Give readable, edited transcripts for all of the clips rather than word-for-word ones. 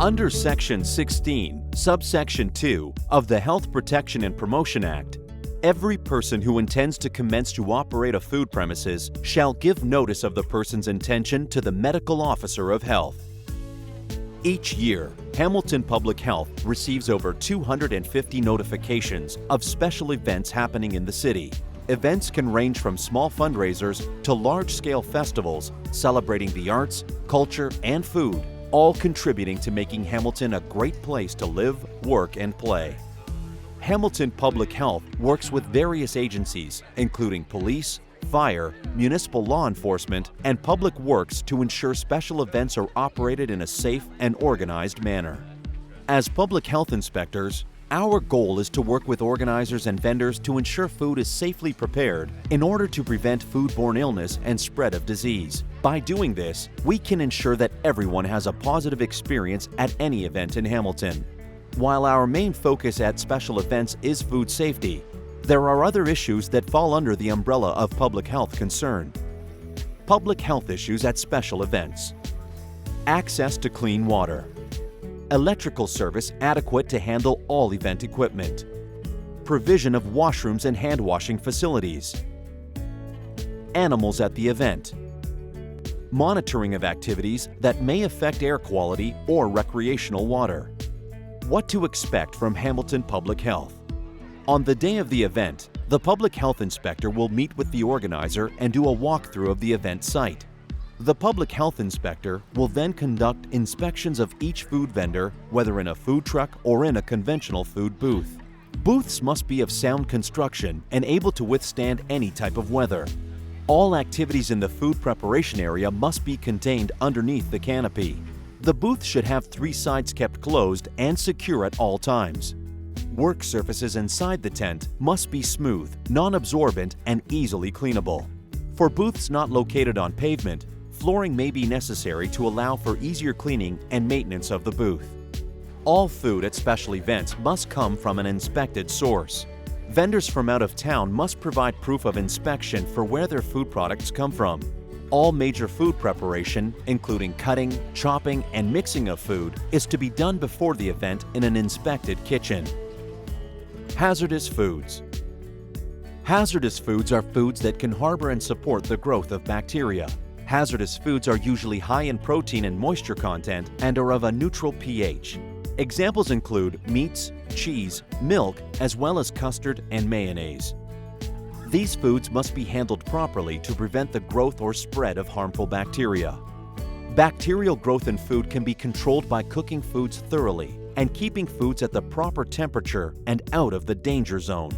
Under Section 16, Subsection 2 of the Health Protection and Promotion Act, every person who intends to commence to operate a food premises shall give notice of the person's intention to the medical officer of health. Each year, Hamilton Public Health receives over 250 notifications of special events happening in the city. Events can range from small fundraisers to large-scale festivals celebrating the arts, culture, and food, all contributing to making Hamilton a great place to live, work, and play. Hamilton Public Health works with various agencies, including police, fire, municipal law enforcement, and public works to ensure special events are operated in a safe and organized manner. As public health inspectors, our goal is to work with organizers and vendors to ensure food is safely prepared in order to prevent foodborne illness and spread of disease. By doing this, we can ensure that everyone has a positive experience at any event in Hamilton. While our main focus at special events is food safety, there are other issues that fall under the umbrella of public health concern. Public health issues at special events. Access to clean water. Electrical service adequate to handle all event equipment. Provision of washrooms and hand washing facilities. Animals at the event. Monitoring of activities that may affect air quality or recreational water. What to expect from Hamilton Public Health. On the day of the event, the public health inspector will meet with the organizer and do a walkthrough of the event site. The public health inspector will then conduct inspections of each food vendor, whether in a food truck or in a conventional food booth. Booths must be of sound construction and able to withstand any type of weather. All activities in the food preparation area must be contained underneath the canopy. The booth should have 3 sides kept closed and secure at all times. Work surfaces inside the tent must be smooth, non-absorbent, and easily cleanable. For booths not located on pavement, flooring may be necessary to allow for easier cleaning and maintenance of the booth. All food at special events must come from an inspected source. Vendors from out of town must provide proof of inspection for where their food products come from. All major food preparation, including cutting, chopping, and mixing of food, is to be done before the event in an inspected kitchen. Hazardous foods. Hazardous foods are foods that can harbor and support the growth of bacteria. Hazardous foods are usually high in protein and moisture content and are of a neutral pH. Examples include meats, cheese, milk, as well as custard and mayonnaise. These foods must be handled properly to prevent the growth or spread of harmful bacteria. Bacterial growth in food can be controlled by cooking foods thoroughly and keeping foods at the proper temperature and out of the danger zone.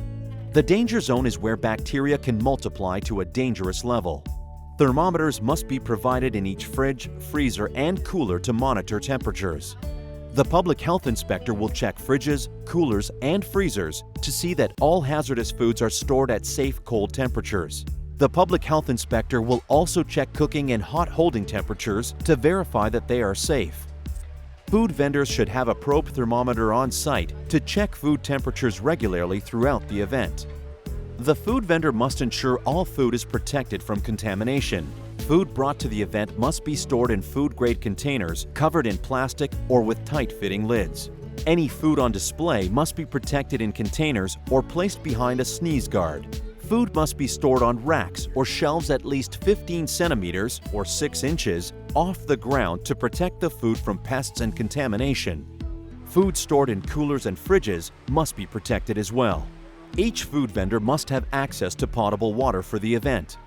The danger zone is where bacteria can multiply to a dangerous level. Thermometers must be provided in each fridge, freezer, and cooler to monitor temperatures. The public health inspector will check fridges, coolers, and freezers to see that all hazardous foods are stored at safe cold temperatures. The public health inspector will also check cooking and hot holding temperatures to verify that they are safe. Food vendors should have a probe thermometer on site to check food temperatures regularly throughout the event. The food vendor must ensure all food is protected from contamination. Food brought to the event must be stored in food-grade containers covered in plastic or with tight-fitting lids. Any food on display must be protected in containers or placed behind a sneeze guard. Food must be stored on racks or shelves at least 15 centimeters or 6 inches off the ground to protect the food from pests and contamination. Food stored in coolers and fridges must be protected as well. Each food vendor must have access to potable water for the event.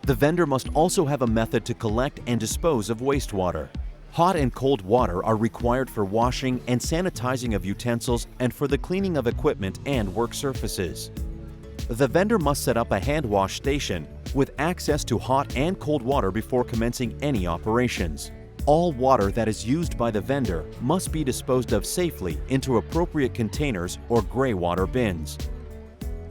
The vendor must also have a method to collect and dispose of wastewater. Hot and cold water are required for washing and sanitizing of utensils and for the cleaning of equipment and work surfaces. The vendor must set up a hand wash station with access to hot and cold water before commencing any operations. All water that is used by the vendor must be disposed of safely into appropriate containers or gray water bins.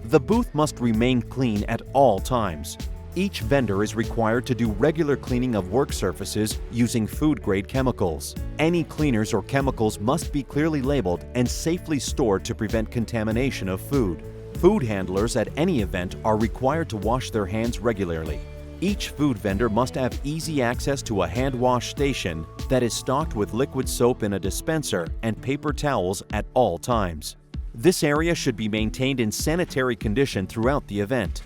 The booth must remain clean at all times. Each vendor is required to do regular cleaning of work surfaces using food-grade chemicals. Any cleaners or chemicals must be clearly labeled and safely stored to prevent contamination of food. Food handlers at any event are required to wash their hands regularly. Each food vendor must have easy access to a hand wash station that is stocked with liquid soap in a dispenser and paper towels at all times. This area should be maintained in sanitary condition throughout the event.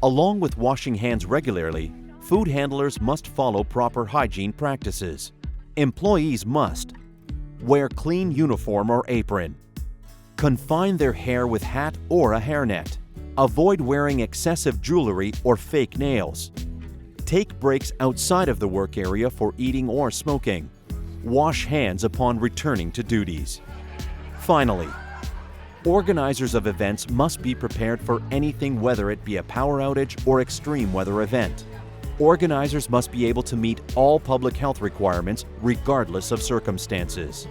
Along with washing hands regularly, food handlers must follow proper hygiene practices. Employees must wear clean uniform or apron, confine their hair with hat or a hairnet, avoid wearing excessive jewelry or fake nails, take breaks outside of the work area for eating or smoking, wash hands upon returning to duties. Finally, organizers of events must be prepared for anything, whether it be a power outage or extreme weather event. Organizers must be able to meet all public health requirements regardless of circumstances.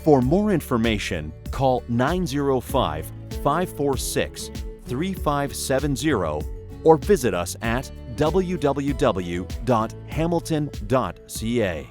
For more information, call 905-546-3570 or visit us at www.hamilton.ca.